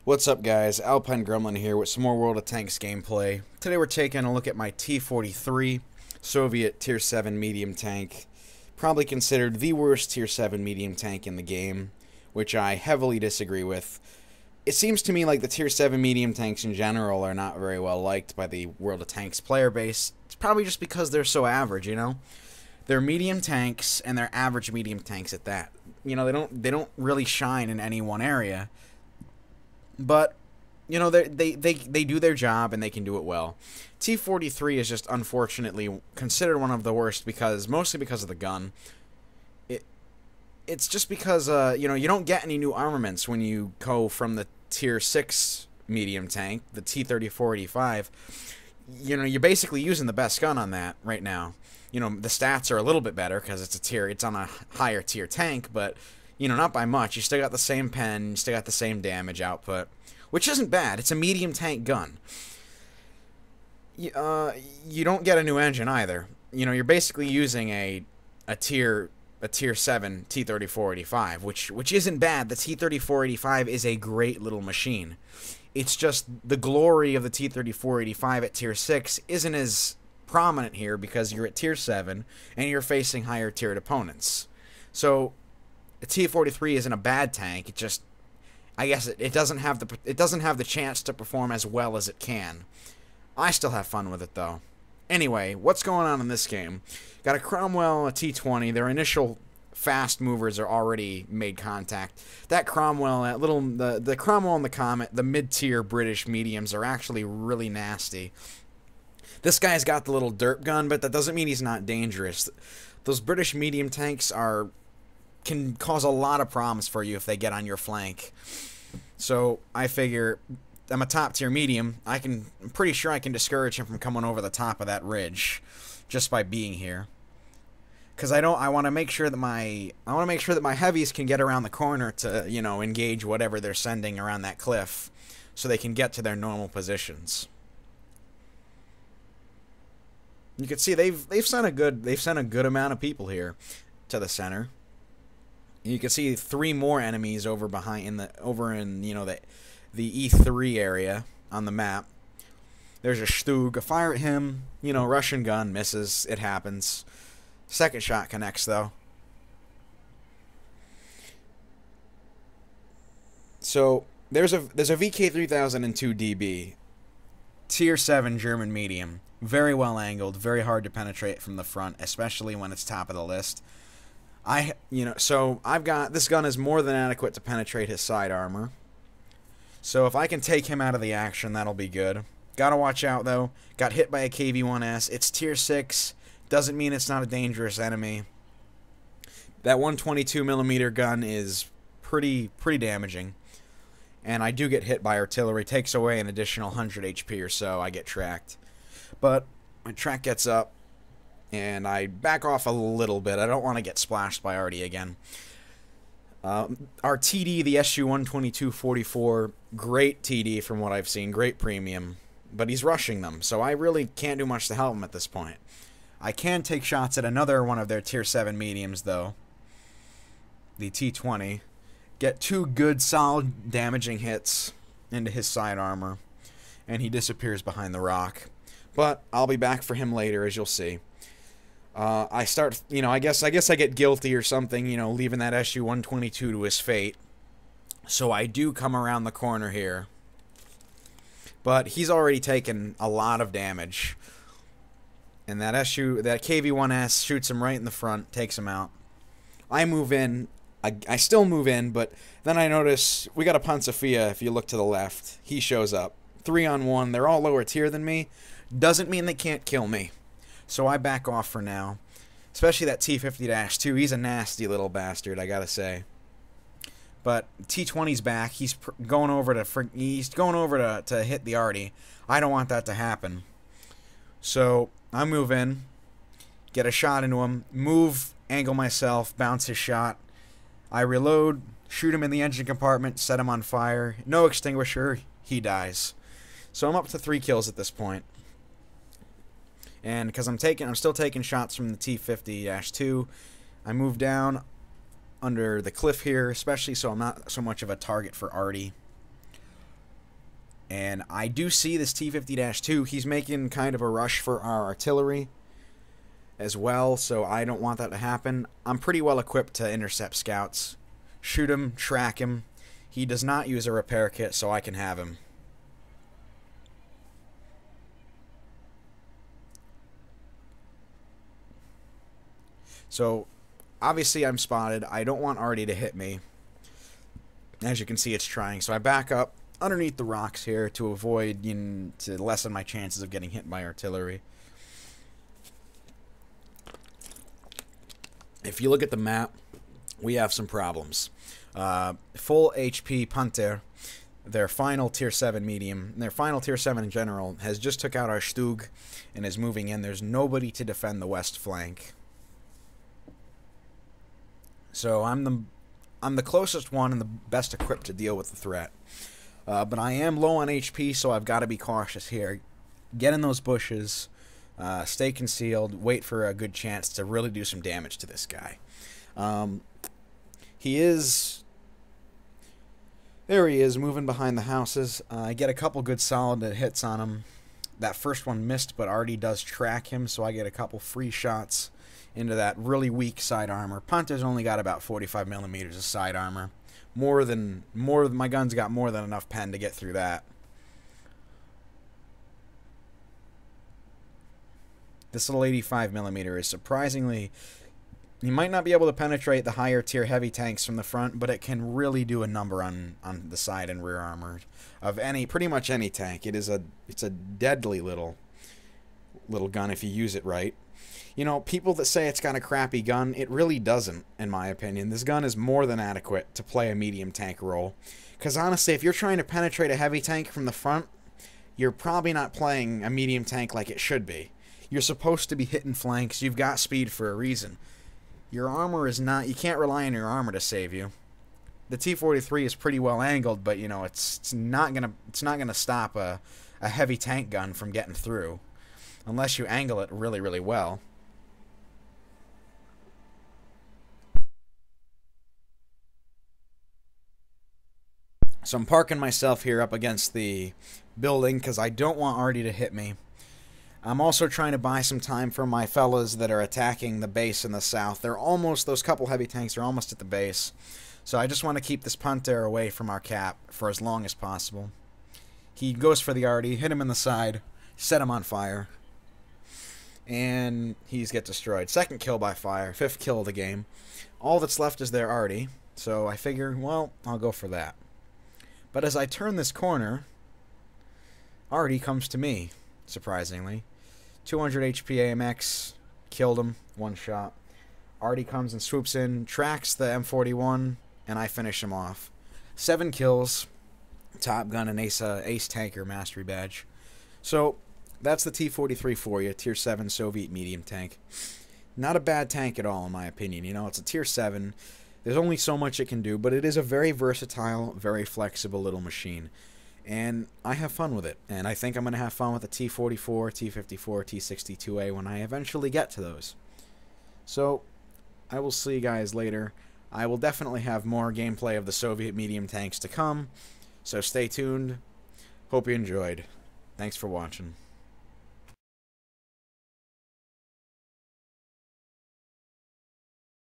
What's up, guys? Alpine Gremlin here with some more World of Tanks gameplay. Today we're taking a look at my T-43 Soviet Tier 7 medium tank. Probably considered the worst Tier 7 medium tank in the game, which I heavily disagree with. It seems to me like the Tier 7 medium tanks in general are not very well liked by the World of Tanks player base. It's probably just because they're so average, you know? They're medium tanks, and they're average medium tanks at that. You know, they don't really shine in any one area. But, you know, they do their job, and they can do it well. T-43 is just unfortunately considered one of the worst mostly because of the gun. It's just because, you know, you don't get any new armaments when you go from the Tier 6 medium tank, the T-34-85. You know, you're basically using the best gun on that right now. You know, the stats are a little bit better because it's on a higher tier tank, but, you know, not by much. You still got the same pen, you still got the same damage output, which isn't bad. It's a medium tank gun. You don't get a new engine either. You know, you're basically using a tier 7 T-34-85, which isn't bad. The T-34-85 is a great little machine. It's just the glory of the T-34-85 at tier 6 isn't as prominent here because you're at tier 7 and you're facing higher tiered opponents. So the T-43 isn't a bad tank. It just, I guess it doesn't have the chance to perform as well as it can. I still have fun with it though. Anyway, what's going on in this game? Got a Cromwell, a T-20. Their initial fast movers are already made contact. That Cromwell, the Cromwell and the Comet, the mid-tier British mediums are actually really nasty. This guy's got the little derp gun, but that doesn't mean he's not dangerous. Those British medium tanks can cause a lot of problems for you if they get on your flank. So I figure I'm a top tier medium. I'm pretty sure I can discourage him from coming over the top of that ridge just by being here. Because I want to make sure that my heavies can get around the corner to, you know, engage whatever they're sending around that cliff, so they can get to their normal positions. You can see they've sent a good amount of people here to the center. You can see 3 more enemies over in you know the E3 area on the map. There's a Stug. I fire at him. You know, Russian gun misses. It happens. Second shot connects though. So there's a VK3002 DB, tier 7 German medium. Very well angled, very hard to penetrate from the front, especially when it's top of the list. So I've got, this gun is more than adequate to penetrate his side armor. So if I can take him out of the action, that'll be good. Gotta watch out though. Got hit by a KV-1S. It's tier 6. Doesn't mean it's not a dangerous enemy. That 122mm gun is pretty damaging. And I do get hit by artillery. Takes away an additional 100 HP or so. I get tracked. But my track gets up, and I back off a little bit. I don't want to get splashed by Artie again. Our TD, the SU-122-44, great TD from what I've seen, great premium, but he's rushing them, so I really can't do much to help him at this point. I can take shots at another one of their tier 7 mediums, though, the T-20, get 2 good, solid, damaging hits into his side armor, and he disappears behind the rock. But I'll be back for him later, as you'll see. I start, you know, I guess I get guilty or something, you know, leaving that SU-122 to his fate. So I do come around the corner here. But he's already taken a lot of damage. And that KV-1S shoots him right in the front, takes him out. I move in. I still move in, but then I notice we got a Pansafia if you look to the left. He shows up. 3-on-1. They're all lower tier than me. Doesn't mean they can't kill me. So I back off for now. Especially that T-50-2. He's a nasty little bastard, I gotta say. But T-20's back. He's going over to hit the Artie. I don't want that to happen. So I move in, get a shot into him, move, angle myself, bounce his shot. I reload, shoot him in the engine compartment, set him on fire. No extinguisher. He dies. So I'm up to 3 kills at this point. And because I'm still taking shots from the T-50-2, I move down under the cliff here, especially so I'm not so much of a target for Artie. And I do see this T-50-2. He's making kind of a rush for our artillery as well, so I don't want that to happen. I'm pretty well equipped to intercept scouts. Shoot him, track him. He does not use a repair kit, so I can have him. So, obviously I'm spotted. I don't want Artie to hit me. As you can see, it's trying. So I back up underneath the rocks here to avoid, to lessen my chances of getting hit by artillery. If you look at the map, we have some problems. Full HP Panther, their final tier 7 medium, their final tier 7 in general, has just took out our Stug and is moving in. There's nobody to defend the west flank. So I'm the closest one and the best equipped to deal with the threat. But I am low on HP, so I've got to be cautious here. Get in those bushes, stay concealed, wait for a good chance to really do some damage to this guy. There he is, moving behind the houses. I get a couple good solid hits on him. That first one missed, but Artie does track him, so I get a couple free shots into that really weak side armor. Panther's only got about 45 millimeters of side armor. My gun's got more than enough pen to get through that. This little 85 millimeter is surprisingly... You might not be able to penetrate the higher tier heavy tanks from the front, but it can really do a number on the side and rear armor of pretty much any tank. It's a deadly little gun if you use it right. You know, people that say it's got a crappy gun, it really doesn't, in my opinion. This gun is more than adequate to play a medium tank role. Because honestly, if you're trying to penetrate a heavy tank from the front, you're probably not playing a medium tank like it should be. You're supposed to be hitting flanks. You've got speed for a reason. Your armor is not... You can't rely on your armor to save you. The T-43 is pretty well angled, but, you know, it's not gonna stop a heavy tank gun from getting through. Unless you angle it really, really well. So I'm parking myself here up against the building because I don't want Artie to hit me. I'm also trying to buy some time for my fellas that are attacking the base in the south. Those couple heavy tanks are almost at the base. So I just want to keep this Panther away from our cap for as long as possible. He goes for the Artie, hit him in the side, set him on fire. And he's get destroyed. Second kill by fire, 5th kill of the game. All that's left is their Artie. So I figure, well, I'll go for that. But as I turn this corner, Artie comes to me, surprisingly. 200 HP AMX, killed him, one shot. Artie comes and swoops in, tracks the M41, and I finish him off. 7 kills, Top Gun and Ace Tanker Mastery Badge. So, that's the T-43 for you, Tier 7 Soviet medium tank. Not a bad tank at all, in my opinion. You know, it's a Tier 7. There's only so much it can do, but it is a very versatile, very flexible little machine. And I have fun with it. And I think I'm going to have fun with the T-44, T-54, T-62A when I eventually get to those. So, I will see you guys later. I will definitely have more gameplay of the Soviet medium tanks to come. So stay tuned. Hope you enjoyed. Thanks for watching.